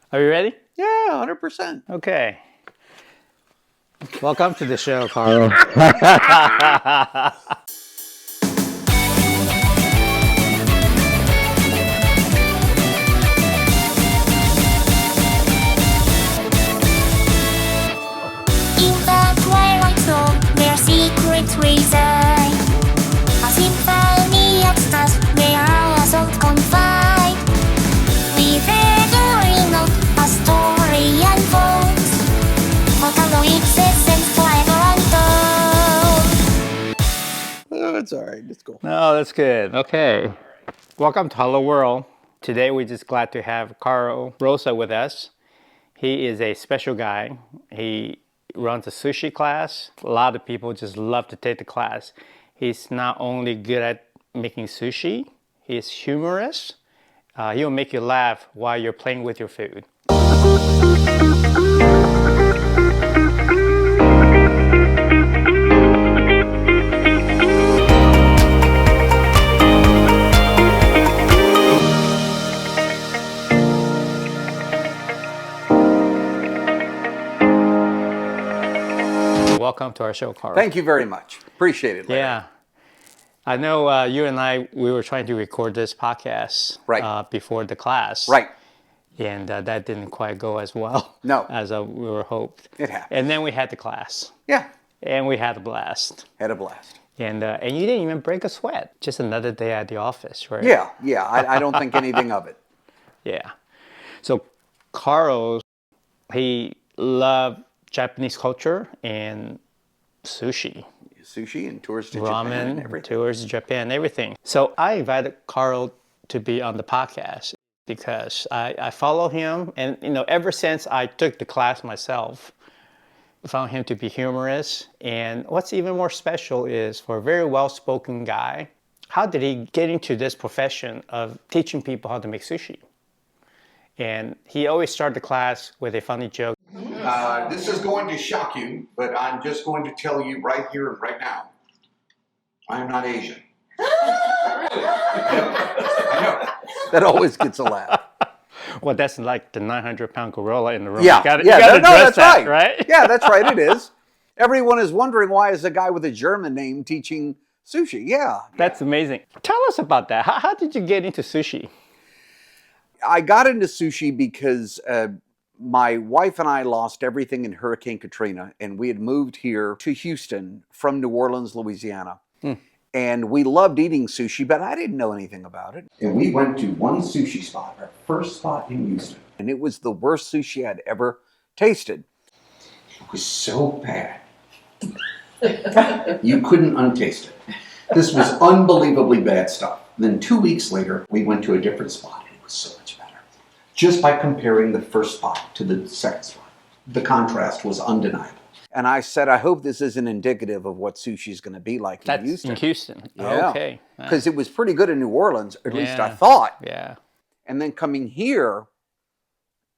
Are you ready? Yeah, 100%. Okay. Welcome to the show, Carl. In the twilight zone, where secrets reside, a symphony at stars where our souls confide. We figure out a story unfolds, Hokkaido existence forever untold. Oh, it's all right. It's cool. No, that's good. Okay. Welcome to Hello World. Today we're just glad to have Carl Rosa with us. He is a special guy. He runs a sushi class. A lot of people just love to take the class. He's not only good at making sushi, he's humorous. He'll make you laugh while you're playing with your food. Welcome to our show, Carl. Thank you very much. Appreciate it, Larry. Yeah. I know you and I, we were trying to record this podcast before the class. Right. And that didn't quite go as well as we were hoped. It happened. And then we had the class. Yeah. And we had a blast. Had a blast. And you didn't even break a sweat. Just another day at the office, right? Yeah. I don't think anything of it. Yeah. So Carl, he loved Japanese culture and sushi. Sushi and tours to Ramen, Japan and everything. tours to Japan, everything. So I invited Carl to be on the podcast because I follow him, and ever since I took the class myself, I found him to be humorous. And what's even more special is, for a very well-spoken guy, how did he get into this profession of teaching people how to make sushi? And he always started the class with a funny joke. This is going to shock you, but I'm just going to tell you right here and right now, I am not Asian. I know. That always gets a laugh. Well, that's like the 900-pound gorilla in the room. Yeah, You gotta address that's that, right. Yeah, that's right, it is. Everyone is wondering, why is a guy with a German name teaching sushi? Yeah. That's amazing. Tell us about that. How did you get into sushi? I got into sushi because my wife and I lost everything in Hurricane Katrina, and we had moved here to Houston from New Orleans, Louisiana. And we loved eating sushi, but I didn't know anything about it. And we went to one sushi spot, our first spot in Houston. And it was the worst sushi I'd ever tasted. It was so bad. You couldn't untaste it. This was unbelievably bad stuff. Then 2 weeks later, we went to a different spot, and it was so much better. Just by comparing the first spot to the second spot. The contrast was undeniable. And I said, I hope this isn't indicative of what sushi is going to be like in Houston. In Houston. Yeah. Okay. Because it was pretty good in New Orleans, at least I thought. Yeah. And then coming here,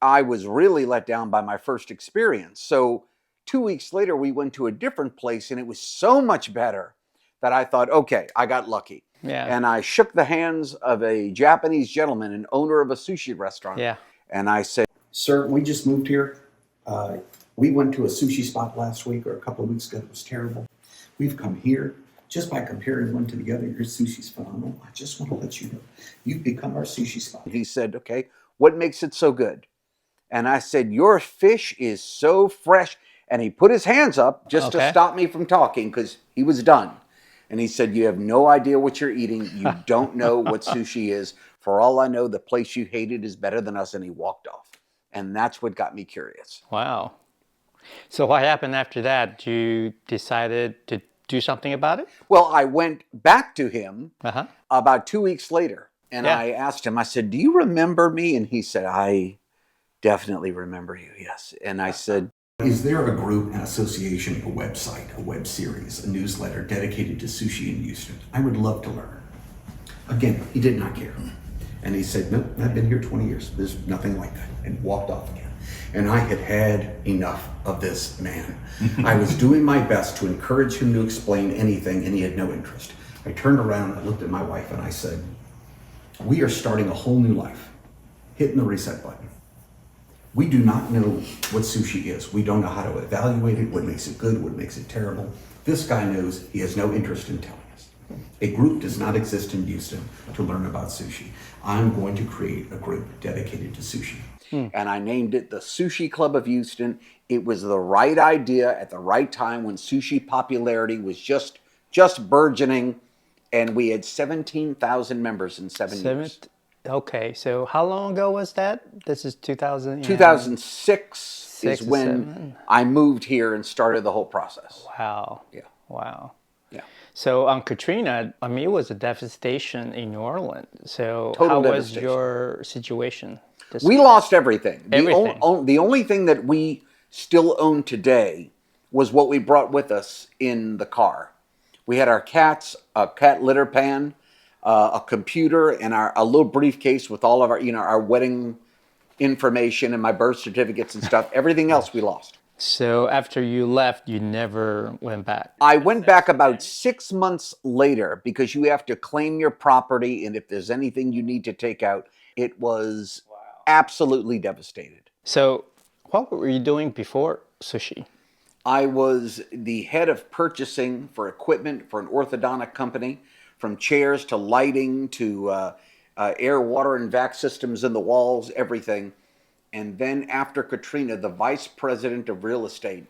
I was really let down by my first experience. So 2 weeks later, we went to a different place, and it was so much better that I thought, okay, I got lucky. Yeah. And I shook the hands of a Japanese gentleman, an owner of a sushi restaurant. Yeah. And I said, Sir, we just moved here. We went to a sushi spot last week or a couple of weeks ago. It was terrible. We've come here. Just by comparing one to the other, your sushi's phenomenal. I just want to let you know, you've become our sushi spot. he said, okay, what makes it so good? And I said, your fish is so fresh. And he put his hands up just to stop me from talking because he was done. And he said, you have no idea what you're eating. You don't know what sushi is. For all I know, the place you hated is better than us. And he walked off. And that's what got me curious. Wow. So what happened after that? You decided to do something about it? Well, I went back to him about 2 weeks later. And I asked him, I said, do you remember me? And he said, I definitely remember you, yes. And I said, Is there a group, an association, a website, a web series, a newsletter dedicated to sushi in Houston? I would love to learn. Again, he did not care. And he said, no, I've been here 20 years. There's nothing like that. And walked off again. And I had had enough of this man. I was doing my best to encourage him to explain anything, and he had no interest. I turned around, I looked at my wife, and I said, we are starting a whole new life, hitting the reset button. We do not know what sushi is. We don't know how to evaluate it, what makes it good, what makes it terrible. This guy knows. He has no interest in telling us. A group does not exist in Houston to learn about sushi. I'm going to create a group dedicated to sushi. And I named it the Sushi Club of Houston. It was the right idea at the right time when sushi popularity was just burgeoning, and we had 17,000 members in 7 years. Okay, so how long ago was that? This is 2006 is when 7? I moved here and started the whole process. Wow. Yeah. Wow. Yeah. So on Katrina, I mean, it was a devastation in New Orleans. So Total how was devastation. your situation? We lost everything. Everything. The only thing that we still own today was what we brought with us in the car. We had our cats, a cat litter pan, a computer, and a little briefcase with all of our, our wedding information and my birth certificates and stuff. Everything else we lost. So after you left, you never went back? I went back about 6 months later because you have to claim your property, and if there's anything you need to take out, it was absolutely devastated. So what were you doing before sushi? I was the head of purchasing for equipment for an orthodontic company, from chairs to lighting to air, water, and vac systems in the walls, everything. And then after Katrina, the vice president of real estate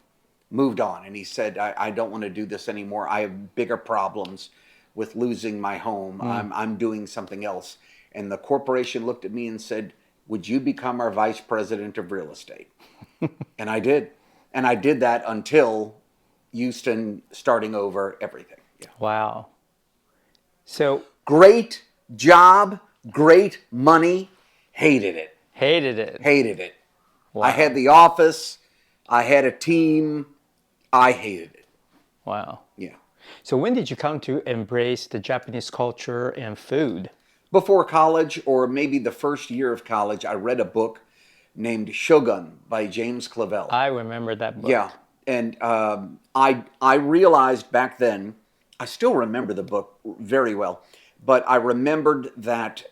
moved on, and he said, I don't want to do this anymore. I have bigger problems with losing my home. I'm doing something else. And the corporation looked at me and said, would you become our vice president of real estate? And I did. And I did that until Houston starting over everything. Yeah. Wow. So great job, great money, hated it. Hated it. Hated it. Wow. I had the office, I had a team, I hated it. Wow. Yeah. So when did you come to embrace the Japanese culture and food? Before college, or maybe the first year of college, I read a book named Shogun by James Clavell. I remember that book. Yeah. And I realized back then, I still remember the book very well, but I remembered that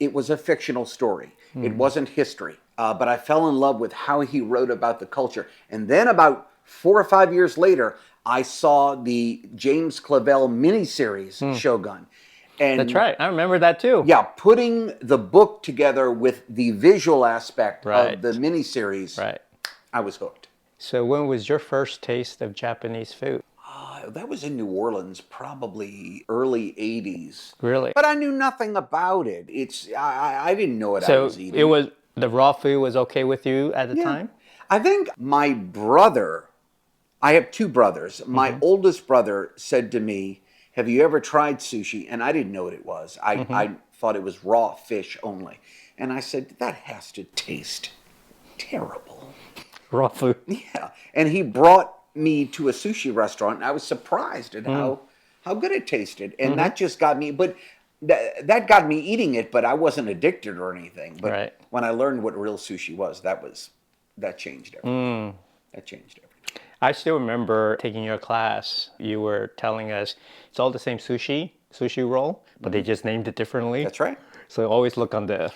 it was a fictional story. It wasn't history. But I fell in love with how he wrote about the culture. And then about 4 or 5 years later, I saw the James Clavell miniseries, Shogun. And that's right. I remember that too. yeah, putting the book together with the visual aspect Right. of the miniseries, Right. I was hooked. So when was your first taste of Japanese food? That was in New Orleans, probably early 80s. Really? But I knew nothing about it. I didn't know what I So was eating. it was, the raw food was okay with you at the time? I think my brother, I have 2 brothers. My oldest brother said to me, have you ever tried sushi? And I didn't know what it was. I thought it was raw fish only. And I said, that has to taste terrible. Raw food. Yeah. And he brought me to a sushi restaurant, and I was surprised at how good it tasted. And that just got me, but that got me eating it, but I wasn't addicted or anything. But Right. when I learned what real sushi was, that changed everything. That changed everything. I still remember taking your class. You were telling us it's all the same sushi roll, but they just named it differently. That's right. So always look on the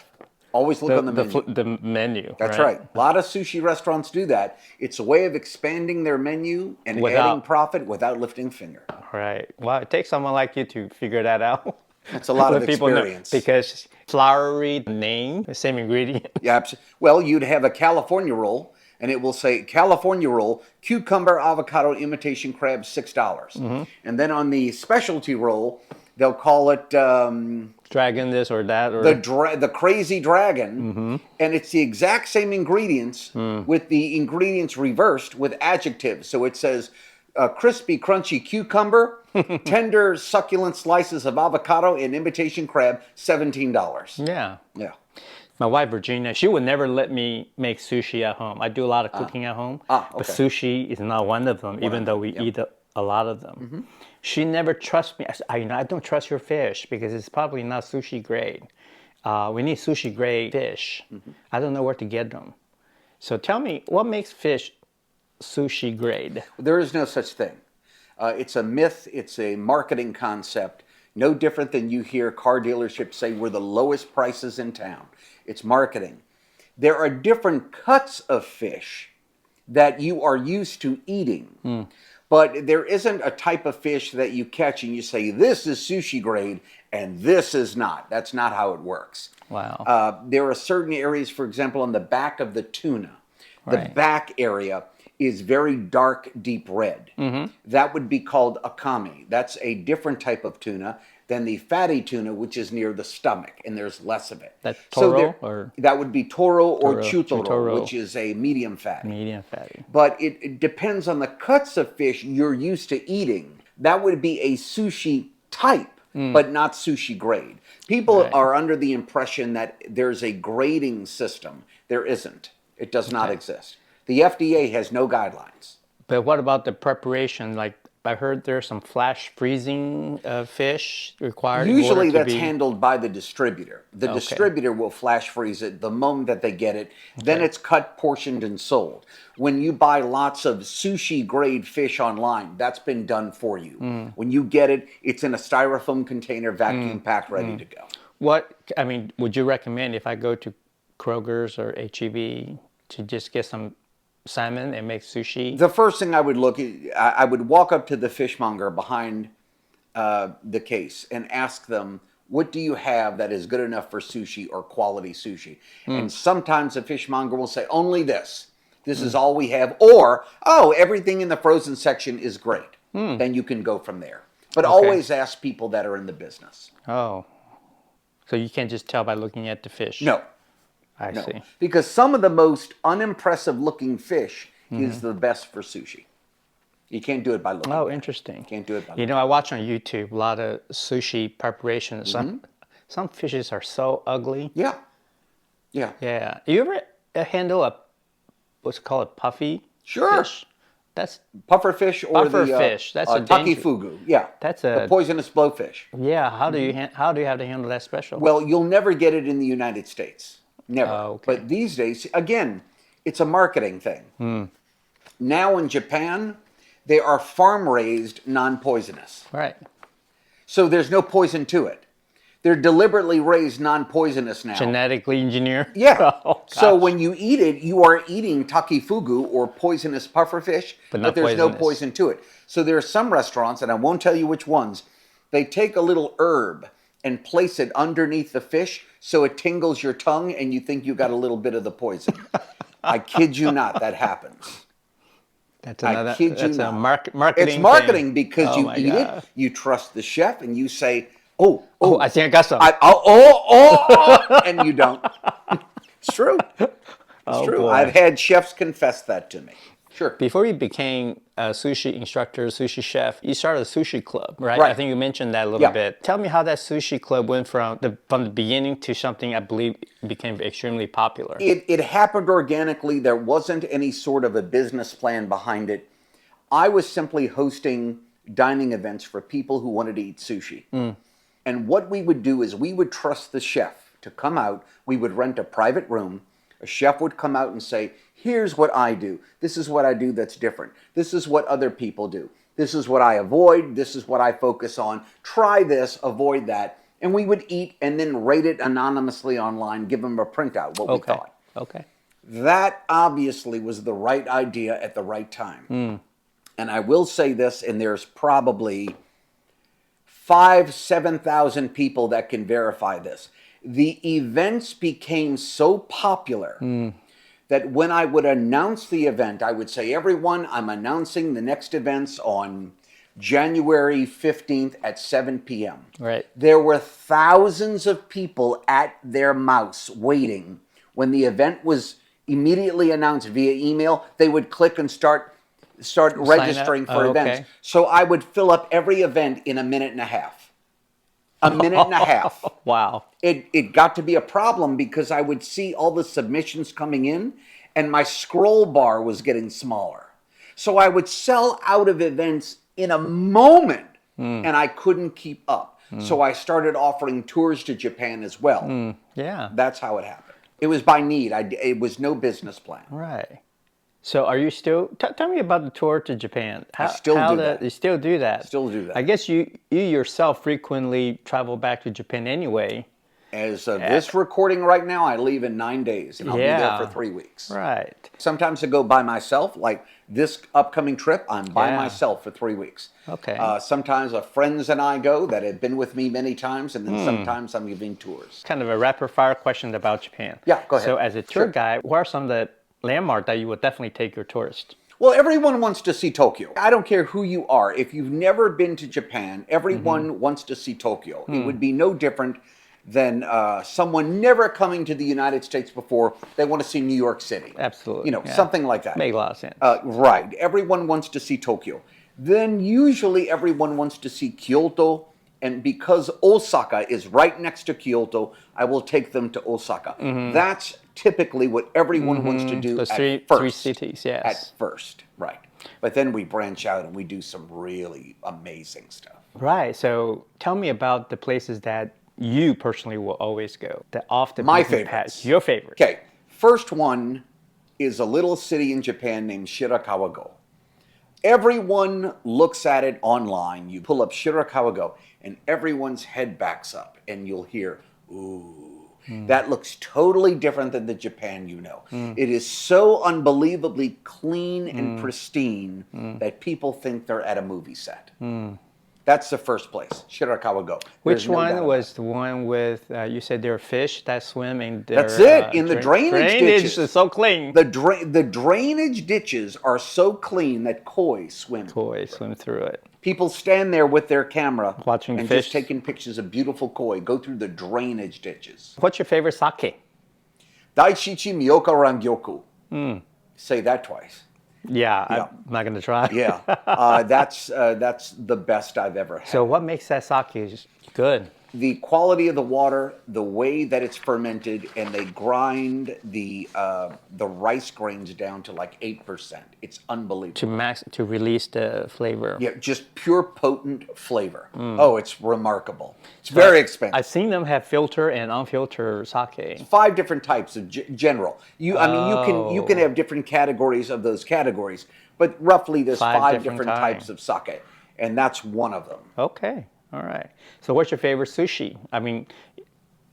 Always look on the menu. the menu. That's right. A lot of sushi restaurants do that. It's a way of expanding their menu and adding profit without lifting a finger. Right. Well, it takes someone like you to figure that out. That's a lot of Let people know, experience. because flowery name, the same ingredient. Yeah, well, you'd have a California roll, and it will say California roll, cucumber, avocado, imitation crab, $6. And then on the specialty roll, they'll call it Dragon this or that, or the crazy dragon, and it's the exact same ingredients with the ingredients reversed with adjectives. So it says crispy, crunchy cucumber, tender, succulent slices of avocado, and imitation crab, $17. yeah. Yeah. My wife Virginia, she would never let me make sushi at home. I do a lot of cooking at home, but okay. sushi is not one of them. Even though we eat a lot of them, she never trusts me. I don't trust your fish because it's probably not sushi grade. We need sushi grade fish. I don't know where to get them. So tell me, what makes fish sushi grade? There is no such thing. It's a myth. It's a marketing concept. No different than you hear car dealerships say we're the lowest prices in town. It's marketing. there are different cuts of fish that you are used to eating. But there isn't a type of fish that you catch and you say, this is sushi grade and this is not. That's not how it works. Wow. There are certain areas, for example, on the back of the tuna. The back area is very dark, deep red. That would be called akame. That's a different type of tuna than the fatty tuna, which is near the stomach, and there's less of it. That's toro? Or? That would be toro or chutoro, chutoro, which is a medium fatty. Medium fatty. But it depends on the cuts of fish you're used to eating. That would be a sushi type, but not sushi grade. People are under the impression that there's a grading system. There isn't. It does not exist. The FDA has no guidelines. But what about the preparation? Like, I heard there's some flash freezing of fish required. Usually that's handled by the distributor. The distributor will flash freeze it the moment that they get it. Then it's cut, portioned, and sold. When you buy lots of sushi grade fish online, that's been done for you. When you get it, it's in a styrofoam container, vacuum packed, ready to go. Would you recommend if I go to Kroger's or H-E-B to just get some salmon and make sushi? The first thing I would look at, I would walk up to the fishmonger behind the case and ask them, what do you have that is good enough for sushi or quality sushi? And sometimes the fishmonger will say, only this. This is all we have. Or, oh, everything in the frozen section is great. Then you can go from there. But always ask people that are in the business. Oh. So you can't just tell by looking at the fish? No. I see. Because some of the most unimpressive looking fish is the best for sushi. You can't do it by looking. Oh, interesting. Can't do it by looking. I watch on YouTube a lot of sushi preparations. Some fishes are so ugly. Yeah. You ever handle what's called a puffy fish? That's puffer fish or fish. That's a takifugu. Yeah. That's the poisonous blowfish. Yeah. How do you have to handle that special? Well, you'll never get it in the United States. Never. But these days, again, it's a marketing thing. Now in Japan, they are farm-raised, non-poisonous. Right. So there's no poison to it. They're deliberately raised non-poisonous now. Genetically engineered? Yeah. So when you eat it, you are eating takifugu or poisonous pufferfish, but there's no poison to it. So there are some restaurants, and I won't tell you which ones, they take a little herb and place it underneath the fish so it tingles your tongue and you think you got a little bit of the poison. I kid you not, that happens. That's a marketing It's marketing thing. Because you eat it, you trust the chef, and you say, I think I got some. And you don't. It's true. It's true. Boy. I've had chefs confess that to me. Sure. Before you became a sushi instructor, sushi chef, you started a sushi club, right? I think you mentioned that a little bit. Tell me how that sushi club went from the beginning to something I believe became extremely popular. It happened organically. There wasn't any sort of a business plan behind it. I was simply hosting dining events for people who wanted to eat sushi. And what we would do is we would trust the chef to come out. We would rent a private room. A chef would come out and say, here's what I do. This is what I do that's different. This is what other people do. This is what I avoid. This is what I focus on. Try this, avoid that. And we would eat and then rate it anonymously online, give them a printout, what we thought. Okay. That obviously was the right idea at the right time. And I will say this, and there's probably 7,000 people that can verify this. The events became so popular that when I would announce the event, I would say, everyone, I'm announcing the next events on January 15th at 7 p.m. Right. There were thousands of people at their mouse waiting. When the event was immediately announced via email, they would click and start registering for events. So I would fill up every event in a minute and a half. A minute and a half. Wow. It got to be a problem because I would see all the submissions coming in and my scroll bar was getting smaller. So I would sell out of events in a moment and I couldn't keep up. So I started offering tours to Japan as well. Yeah. That's how it happened. It was by need. It was no business plan. Right. So are you still, tell me about the tour to Japan. I still do that. You still do that? Still do that. I guess you yourself frequently travel back to Japan anyway. As of this recording right now, I leave in 9 days, and I'll be there for 3 weeks. Right. Sometimes I go by myself, like this upcoming trip, I'm by myself for 3 weeks. Okay. Sometimes friends and I go that have been with me many times, and then sometimes I'm giving tours. Kind of a rapid fire question about Japan. Yeah, go ahead. So as a tour guide, what are some of the landmarks that you would definitely take your tourists? Well, everyone wants to see Tokyo. I don't care who you are. If you've never been to Japan, everyone wants to see Tokyo. It would be no different than someone never coming to the United States before. They want to see New York City. Absolutely. Something like that. Makes a lot of sense. Right. Everyone wants to see Tokyo. Then usually everyone wants to see Kyoto. And because Osaka is right next to Kyoto, I will take them to Osaka. That's typically what everyone wants to do Those at three first. cities, yes. At first, right. But then we branch out and we do some really amazing stuff. Right. So tell me about the places that you personally will always go. The off the My beaten path. favorites. Your favorite. Okay. First one is a little city in Japan named Shirakawago. Everyone looks at it online. You pull up Shirakawago and everyone's head backs up and you'll hear, ooh. That looks totally different than the Japan you know. It is so unbelievably clean and pristine that people think they're at a movie set. That's the first place, Shirakawago. Which one was the one with, you said there are fish that swim in their... That's it, in the drainage ditches. Is so clean. The drainage ditches are so clean that koi swim. Koi swim through it. People stand there with their camera Watching and fish. just taking pictures of beautiful koi, go through the drainage ditches. What's your favorite sake? Daishichi Miyoka Rangyoku. Say that twice. Yeah, I'm not going to try. Yeah, that's the best I've ever had. So what makes that sake good? The quality of the water, the way that it's fermented, and they grind the rice grains down to like 8%. It's unbelievable. To release the flavor. Yeah, just pure potent flavor. Oh, it's remarkable. It's very expensive. I've seen them have filter and unfiltered sake. 5 different types of general. You can have different categories of those categories, but roughly there's 5 different types of sake, and that's one of them. Okay, all right. So what's your favorite sushi? I mean,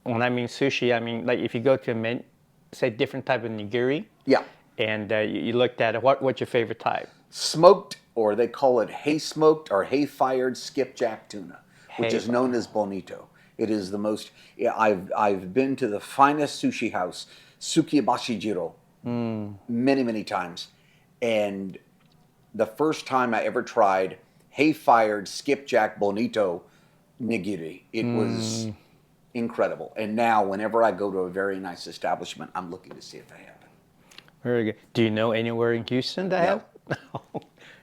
when I mean sushi, I mean like if you go to a say different type of nigiri. Yeah. And you looked at it. What's your favorite type? Smoked, or they call it hay smoked or hay fired skipjack tuna, which is known as bonito. It is the most. Yeah, I've been to the finest sushi house, Sukiyabashi Jiro, many times, and the first time I ever tried hay fired skipjack bonito nigiri, it was incredible. And now, whenever I go to a very nice establishment, I'm looking to see if they have it. Very good. Do you know anywhere in Houston that have?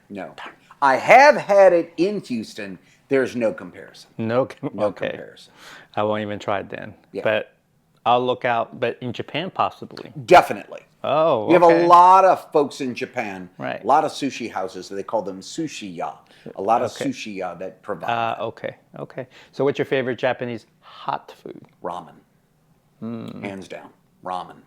No. I have had it in Houston. There's no comparison. No Okay. Comparison. I won't even try it then. Yeah. But I'll look out. But in Japan, possibly. Definitely. Oh, You have a lot of folks in Japan, Right. a lot of sushi houses, they call them sushi-ya. A lot of sushi-ya that provide Okay. So what's your favorite Japanese hot food? ramen. Hands down, ramen.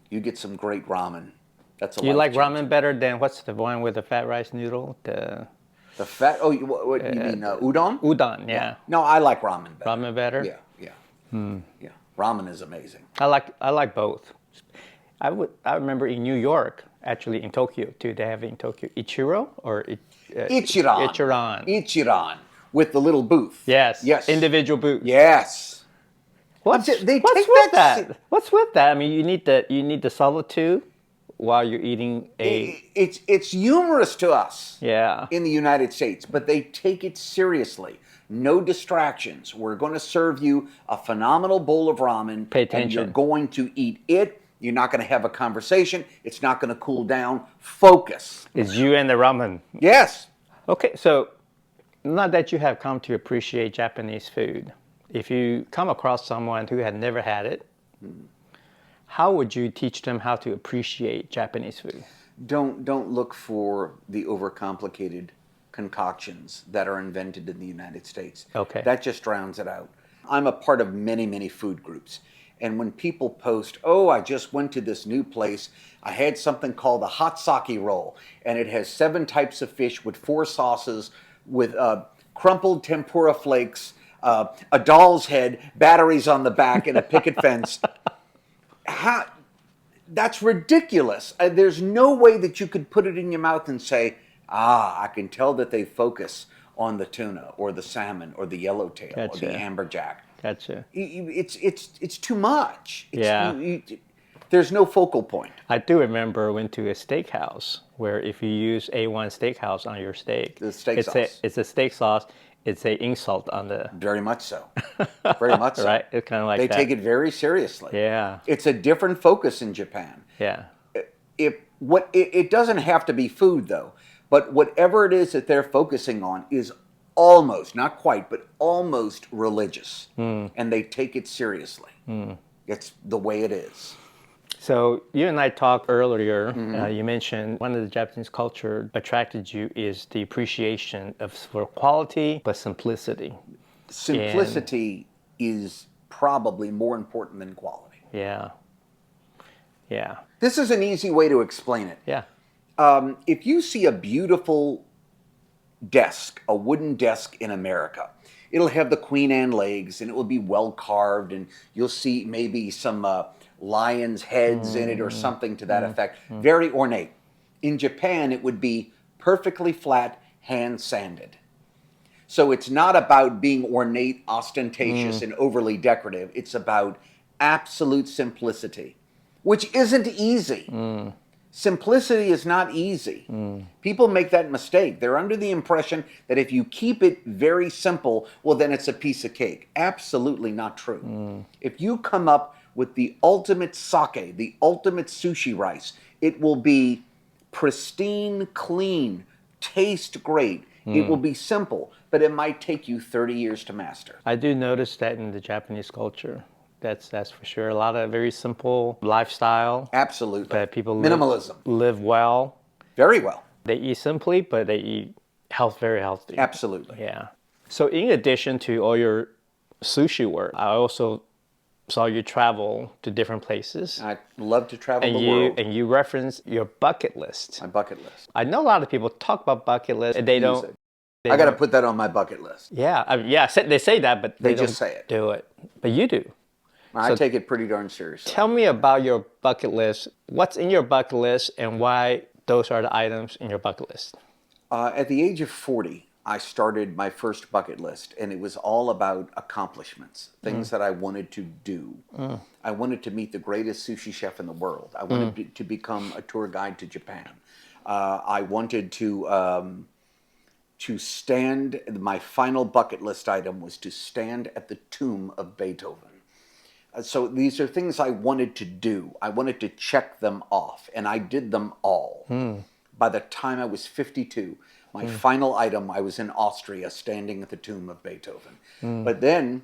You get some great ramen. That's a You like life-changing. ramen better than what's the one with the fat rice noodle? The fat, what you mean, udon? udon, yeah. No, I like ramen better. Ramen better? Yeah. Yeah. Ramen is amazing. I like both. I remember in New York, actually in Tokyo too, they have in Tokyo Ichiro or Ichiran. Ichiran. With the little booth. Yes. Yes. Individual booth. Yes. What's They with take that? What's with that? I mean, you need the solitude while you're eating a. It's humorous to us. Yeah. In the United States, but they take it seriously. No distractions. We're going to serve you a phenomenal bowl of ramen. Pay attention. And you're going to eat it. You're not going to have a conversation. It's not going to cool down. Focus. It's you and the ramen. Yes. Okay, so now that you have come to appreciate Japanese food, if you come across someone who had never had it, how would you teach them how to appreciate Japanese food? Don't look for the overcomplicated concoctions that are invented in the United States. Okay. That just drowns it out. I'm a part of many food groups. And when people post, oh, I just went to this new place, I had something called the hot sake roll, and it has 7 types of fish with 4 sauces, with crumpled tempura flakes, a doll's head, batteries on the back, and a picket fence. That's ridiculous. There's no way that you could put it in your mouth and say, I can tell that they focus on the tuna or the salmon or the yellowtail or the amberjack. Gotcha. It's too much. Yeah. There's no focal point. I do remember went to a steakhouse where if you use A1 steakhouse on your steak, The steak sauce. It's a steak sauce. It's an insult on the. Very much so. Very much so. Right? It's kind of like They that. take it very seriously. Yeah. It's a different focus in Japan. Yeah. It doesn't have to be food though, but whatever it is that they're focusing on is almost, not quite, but almost religious, and they take it seriously. It's the way it is. So you and I talked earlier, you mentioned one of the Japanese culture attracted you is the appreciation for quality, but simplicity. Simplicity is probably more important than quality. Yeah. Yeah. This is an easy way to explain it. Yeah. If you see a beautiful desk, a wooden desk in America, it'll have the Queen Anne legs and it will be well carved and you'll see maybe some lion's heads in it or something to that effect. Very ornate. In Japan, it would be perfectly flat, hand sanded. So it's not about being ornate, ostentatious, and overly decorative. It's about absolute simplicity, which isn't easy. Simplicity is not easy. People make that mistake. They're under the impression that if you keep it very simple, well, then it's a piece of cake. Absolutely not true. If you come up with the ultimate sake, the ultimate sushi rice, it will be pristine, clean, taste great. It will be simple, but it might take you 30 years to master. I do notice that in the Japanese culture. That's for sure. A lot of very simple lifestyle. Absolutely. But people Minimalism. live well. Very well. They eat simply, but they eat very healthy. Absolutely. Yeah. So in addition to all your sushi work, I also saw you travel to different places. I love to travel the world. And you reference your bucket list. My bucket list. I know a lot of people talk about bucket list and they don't. I got to put that on my bucket list. Yeah, they say that, but They don't just say it. do it. But you do. I take it pretty darn seriously. Tell me about your bucket list. What's in your bucket list and why those are the items in your bucket list? At the age of 40, I started my first bucket list, and it was all about accomplishments, things that I wanted to do. I wanted to meet the greatest sushi chef in the world. I wanted to become a tour guide to Japan. I wanted to stand, my final bucket list item was to stand at the tomb of Beethoven. So these are things I wanted to do. I wanted to check them off, and I did them all. By the time I was 52, my final item, I was in Austria standing at the tomb of Beethoven. But then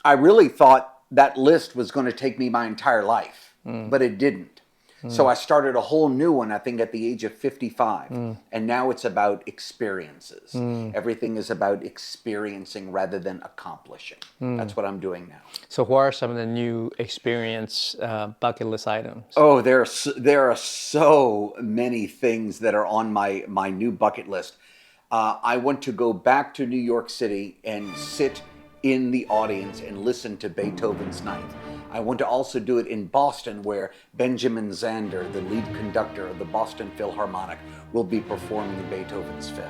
I really thought that list was going to take me my entire life, but it didn't. So I started a whole new one, I think, at the age of 55. And now it's about experiences. Everything is about experiencing rather than accomplishing. That's what I'm doing now. So what are some of the new experience bucket list items? Oh, there are so many things that are on my new bucket list. I want to go back to New York City and sit in the audience and listen to Beethoven's Ninth. I want to also do it in Boston, where Benjamin Zander, the lead conductor of the Boston Philharmonic, will be performing Beethoven's Fifth.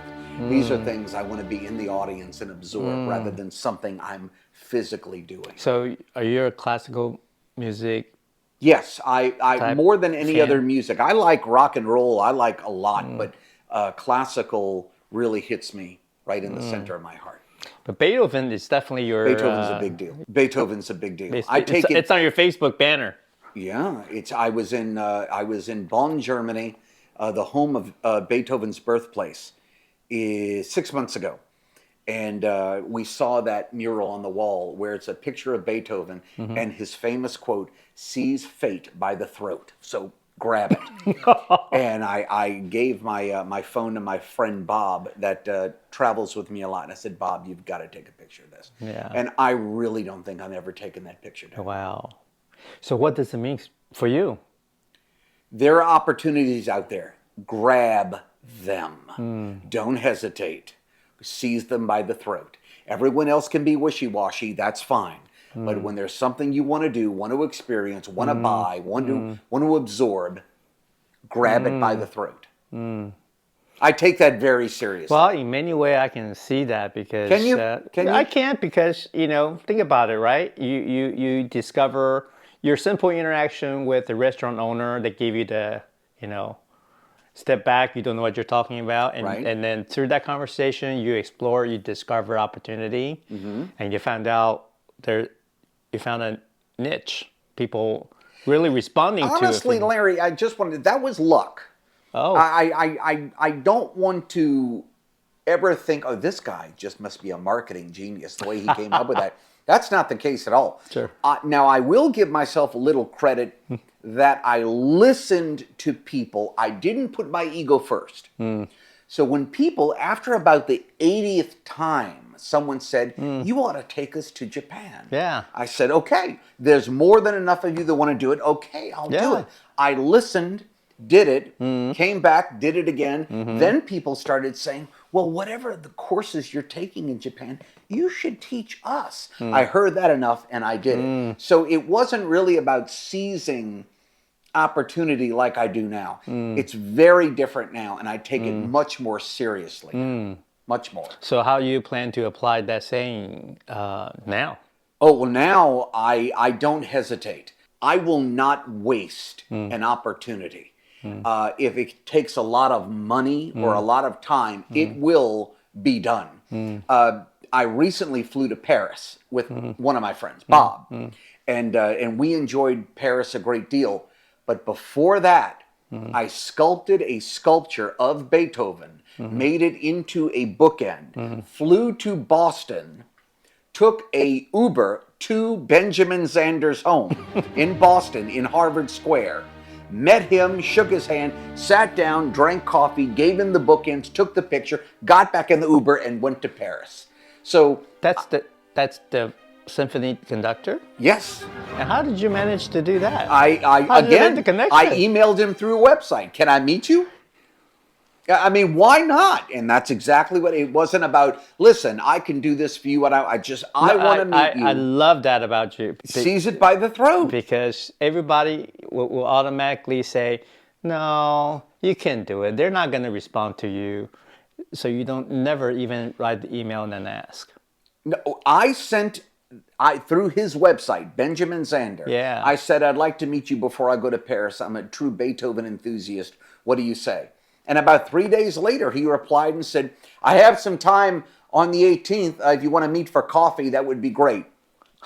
These are things I want to be in the audience and absorb rather than something I'm physically doing. So are you a classical music? Yes, I more than any fan? other music. I like rock and roll. I like a lot, but classical really hits me right in the center of my heart. But Beethoven is definitely your... Beethoven's a big deal. Beethoven's a big deal. It's on your Facebook banner. Yeah, I was in Bonn, Germany, the home of Beethoven's birthplace, 6 months ago, and we saw that mural on the wall where it's a picture of Beethoven and his famous quote, "Seize fate by the throat." So grab it. And I gave my phone to my friend Bob that travels with me a lot. And I said, "Bob, you've got to take a picture of this." Yeah. And I really don't think I've ever taken that picture down. Wow. So what does it mean for you? There are opportunities out there. Grab them. Don't hesitate. Seize them by the throat. Everyone else can be wishy-washy. That's fine. But when there's something you want to do, want to experience, want to buy, want to absorb, grab it by the throat. I take that very seriously. Well, in many ways, I can see that because Can you? Can you? I can't because think about it, right? You discover your simple interaction with the restaurant owner that gave you the step back. You don't know what you're talking about, and Right. and then through that conversation, you explore, you discover opportunity, and you found out you found a niche. People really responding to it. Honestly, Larry, I just wanted, that was luck. Oh. I don't want to ever think, oh, this guy just must be a marketing genius, the way he came up with that. That's not the case at all. Sure. Now, I will give myself a little credit that I listened to people. I didn't put my ego first. So when people, after about the 80th time, someone said, you ought to take us to Japan. Yeah. I said, okay, there's more than enough of you that want to do it. Okay, I'll do it. I listened, did it, came back, did it again. Then people started saying, well, whatever the courses you're taking in Japan, you should teach us. I heard that enough and I did it. So it wasn't really about seizing opportunity like I do now. It's very different now and I take it much more seriously. Much more. So how you plan to apply that saying now? Oh, well, now I don't hesitate. I will not waste an opportunity. If it takes a lot of money or a lot of time, it will be done. I recently flew to Paris with one of my friends, Bob, and we enjoyed Paris a great deal. But before that, I sculpted a sculpture of Beethoven, made it into a bookend, flew to Boston, took a Uber to Benjamin Zander's home in Boston, in Harvard Square, met him, shook his hand, sat down, drank coffee, gave him the bookends, took the picture, got back in the Uber, and went to Paris. So that's the symphony conductor? Yes. And how did you manage to do that? I emailed him through a website. Can I meet you? I mean, why not? And that's exactly what it wasn't about. Listen, I can do this for you. And I want to meet you. I love that about you. Seize it by the throat. Because everybody will automatically say, no, you can't do it. They're not going to respond to you. So you don't never even write the email and then ask. No, through his website, Benjamin Zander. Yeah. I said, I'd like to meet you before I go to Paris. I'm a true Beethoven enthusiast. What do you say? And about 3 days later, he replied and said, I have some time on the 18th. If you want to meet for coffee, that would be great.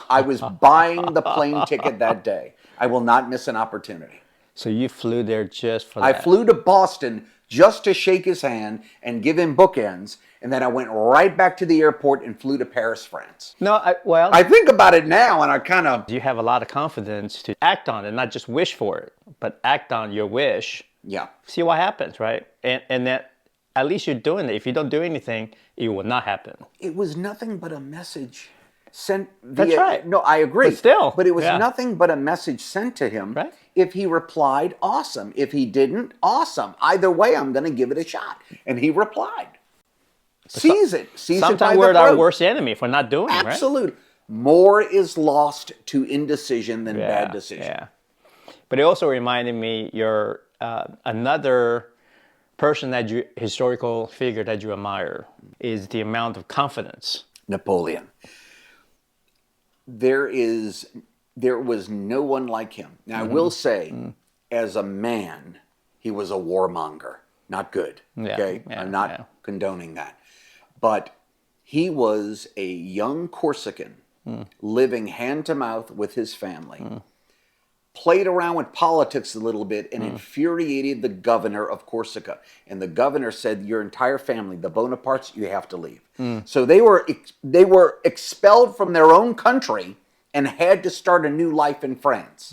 I was buying the plane ticket that day. I will not miss an opportunity. So you flew there just for that? I flew to Boston just to shake his hand and give him bookends. And then I went right back to the airport and flew to Paris, France. No, I think about it now and I kind of... You have a lot of confidence to act on it, not just wish for it, but act on your wish. Yeah. See what happens, right? And that at least you're doing it. If you don't do anything, it will not happen. It was nothing but a message sent via... That's right. No, I agree. But still. But it was nothing but a message sent to him. Right. If he replied, awesome. If he didn't, awesome. Either way, I'm going to give it a shot. And he replied. Seize it. Seize it by the Sometimes we're throat. our worst enemy for not doing it, right? Absolutely. More is lost to indecision than bad decision. Yeah. But it also reminded me you're another person historical figure that you admire is the amount of confidence. Napoleon. There was no one like him. Now, I will say, as a man, he was a warmonger. Not good. Okay? I'm not condoning that. But he was a young Corsican living hand to mouth with his family. Played around with politics a little bit and infuriated the governor of Corsica. And the governor said, your entire family, the Bonapartes, you have to leave. So they were expelled from their own country and had to start a new life in France.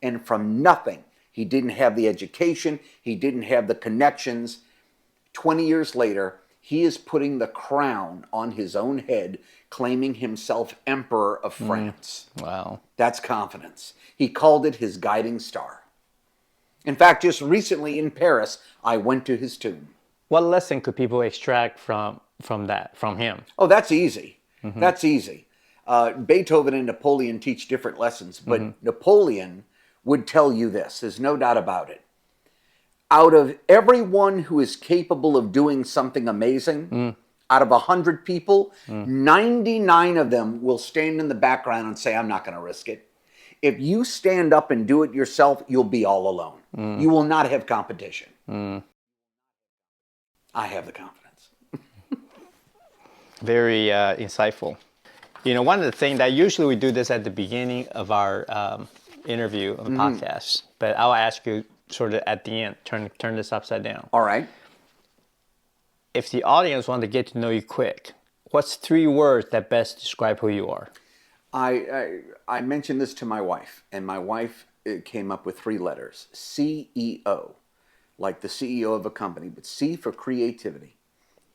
And from nothing, he didn't have the education, he didn't have the connections. 20 years later, he is putting the crown on his own head, claiming himself Emperor of France. Wow. That's confidence. He called it his guiding star. In fact, just recently in Paris, I went to his tomb. What lesson could people extract from him? Oh, that's easy. That's easy. Beethoven and Napoleon teach different lessons, but Napoleon would tell you this. There's no doubt about it. Out of everyone who is capable of doing something amazing, out of 100 people, 99 of them will stand in the background and say, I'm not going to risk it. If you stand up and do it yourself, you'll be all alone. You will not have competition. I have the confidence. Very insightful. You know, one of the things that usually we do this at the beginning of our interview on the podcast, but I'll ask you sort of at the end, turn this upside down. All right. If the audience want to get to know you quick, what's 3 words that best describe who you are? I mentioned this to my wife, and my wife came up with 3 letters. CEO, like the CEO of a company, but C for creativity,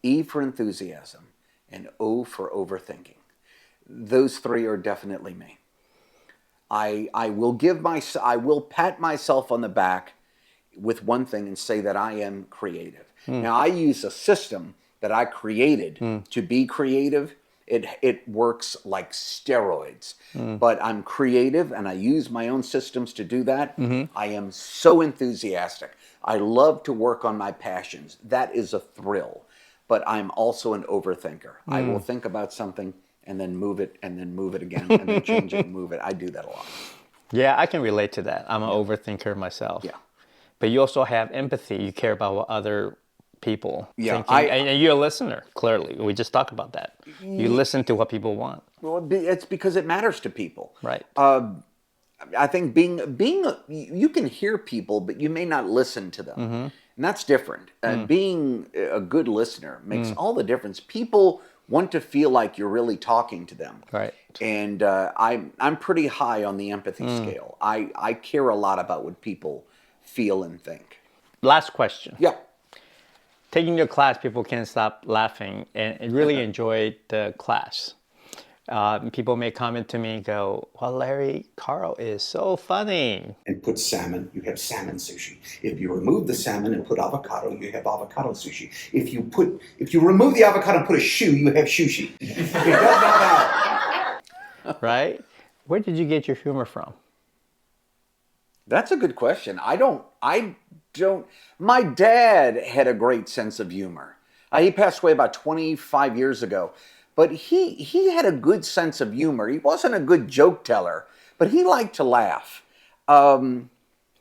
E for enthusiasm, and O for overthinking. Those 3 are definitely me. I will pat myself on the back with one thing and say that I am creative. Now, I use a system that I created to be creative. It works like steroids, but I'm creative and I use my own systems to do that. I am so enthusiastic. I love to work on my passions. That is a thrill, but I'm also an overthinker. I will think about something and then move it and then move it again and then change it and move it. I do that a lot. Yeah, I can relate to that. I'm an overthinker myself. Yeah. But you also have empathy. You care about what other people Yeah, thinking. And you're a listener, clearly. We just talked about that. You listen to what people want. Well, it's because it matters to people. Right. I think you can hear people, but you may not listen to them. And that's different. Being a good listener makes all the difference. People want to feel like you're really talking to them. Right. And I'm pretty high on the empathy scale. I care a lot about what people feel and think. Last question. Yeah. Taking your class, people can't stop laughing and really enjoy the class. People may comment to me and go, well, Larry, Carl is so funny. And put salmon, you have salmon sushi. If you remove the salmon and put avocado, you have avocado sushi. If you remove the avocado and put a shoe, you have sushi. It does not matter. Right? Where did you get your humor from? That's a good question. I don't. My dad had a great sense of humor. He passed away about 25 years ago, but he had a good sense of humor. He wasn't a good joke teller, but he liked to laugh. I'm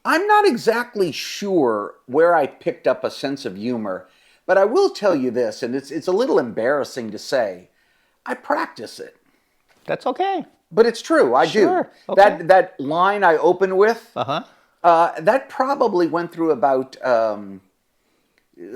not exactly sure where I picked up a sense of humor, but I will tell you this, and it's a little embarrassing to say, I practice it. That's okay. But it's true, I do. Okay. That line I opened with, that probably went through about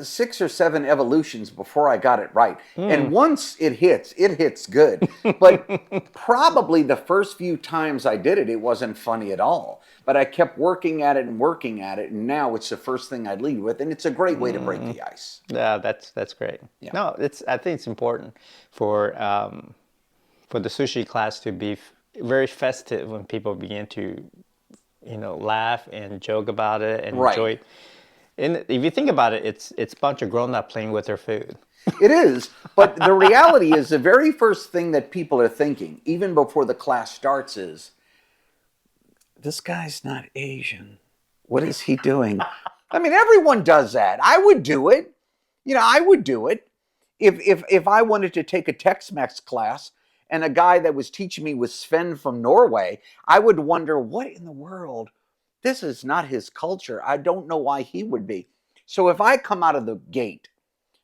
6 or 7 evolutions before I got it right. And once it hits good. But probably the first few times I did it, it wasn't funny at all. But I kept working at it, and now it's the first thing I lead with, and it's a great way to break the ice. Yeah, that's great. Yeah. No, I think it's important for the sushi class to be very festive when people begin to, laugh and joke about it and enjoy. And if you think about it, it's a bunch of grown-up playing with their food. It is, but the reality is the very first thing that people are thinking, even before the class starts, is, this guy's not Asian. What is he doing? I mean, everyone does that. I would do it. I would do it. If I wanted to take a Tex-Mex class and a guy that was teaching me was Sven from Norway, I would wonder, what in the world? This is not his culture. I don't know why he would be. So if I come out of the gate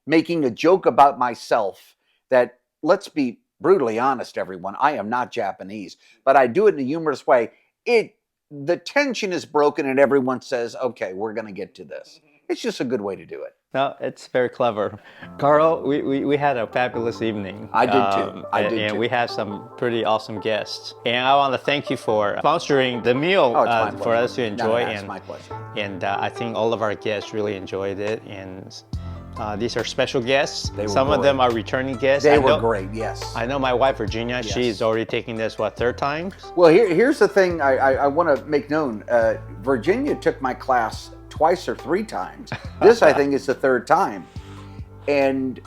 making a joke about myself that, let's be brutally honest, everyone, I am not Japanese, but I do it in a humorous way, the tension is broken and everyone says, okay, we're going to get to this. It's just a good way to do it. No, it's very clever. Carl, we had a fabulous evening. I did too. And we had some pretty awesome guests. And I want to thank you for sponsoring the meal for us to enjoy. It's my pleasure. And I think all of our guests really enjoyed it. And these are special guests. Some of them are returning guests. They were great, yes. I know my wife, Virginia, she's already taking this, 3rd time? Well, here's the thing I want to make known. Virginia took my class twice or 3 times. This, I think, is the 3rd time. And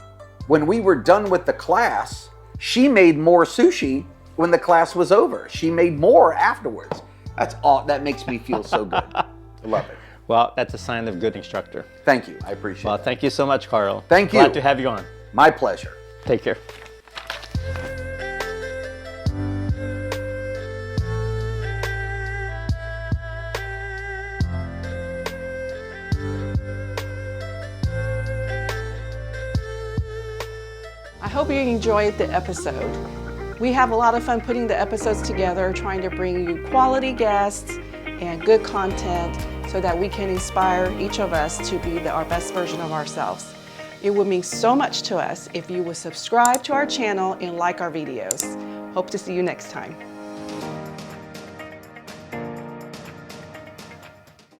when we were done with the class, She made more sushi when the class was over. She made more afterwards. That's all. That makes me feel so good. I love it. Well, that's a sign of a good instructor. Thank you. I appreciate it. Well, thank you so much, Carl. Thank you. Glad to have you on. My pleasure. Take care. I hope you enjoyed the episode. We have a lot of fun putting the episodes together, trying to bring you quality guests and good content so that we can inspire each of us to be our best version of ourselves. It would mean so much to us if you would subscribe to our channel and like our videos. Hope to see you next time.